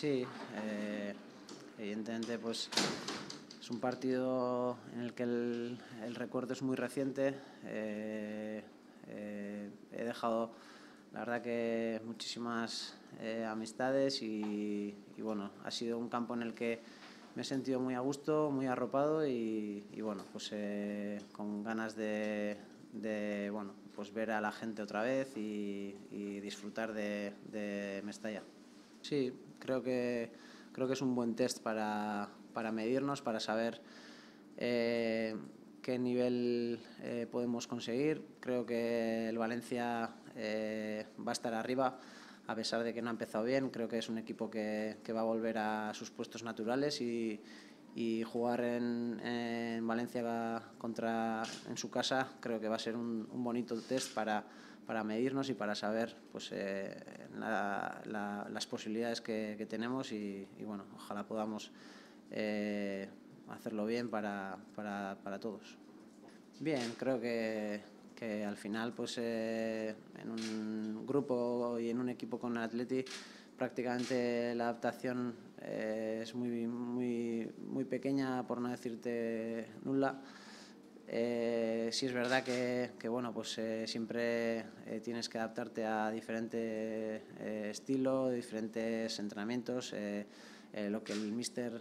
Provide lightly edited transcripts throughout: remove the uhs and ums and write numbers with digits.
Sí, evidentemente pues es un partido en el que el recuerdo es muy reciente. He dejado, la verdad, que muchísimas amistades y bueno, ha sido un campo en el que me he sentido muy a gusto, muy arropado y bueno, pues con ganas de bueno, pues ver a la gente otra vez y disfrutar de Mestalla. Sí, creo que es un buen test para medirnos, para saber qué nivel podemos conseguir. Creo que el Valencia va a estar arriba, a pesar de que no ha empezado bien. Creo que es un equipo que va a volver a sus puestos naturales y jugar en Valencia en su casa creo que va a ser un bonito test para medirnos y para saber pues, las posibilidades que tenemos y bueno, ojalá podamos hacerlo bien para todos. Bien, creo que al final pues en un grupo y en un equipo con el Atleti prácticamente la adaptación es muy pequeña, por no decirte nula. Sí es verdad que bueno, pues siempre tienes que adaptarte a diferentes estilos, diferentes entrenamientos, lo que el míster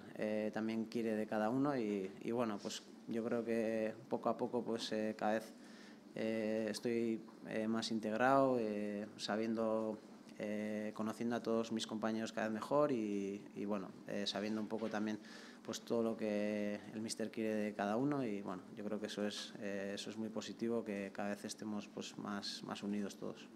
también quiere de cada uno y bueno, pues yo creo que poco a poco pues cada vez estoy más integrado, sabiendo, conociendo a todos mis compañeros cada vez mejor y bueno, sabiendo un poco también pues todo lo que el míster quiere de cada uno y bueno, yo creo que eso es muy positivo, que cada vez estemos pues más unidos todos.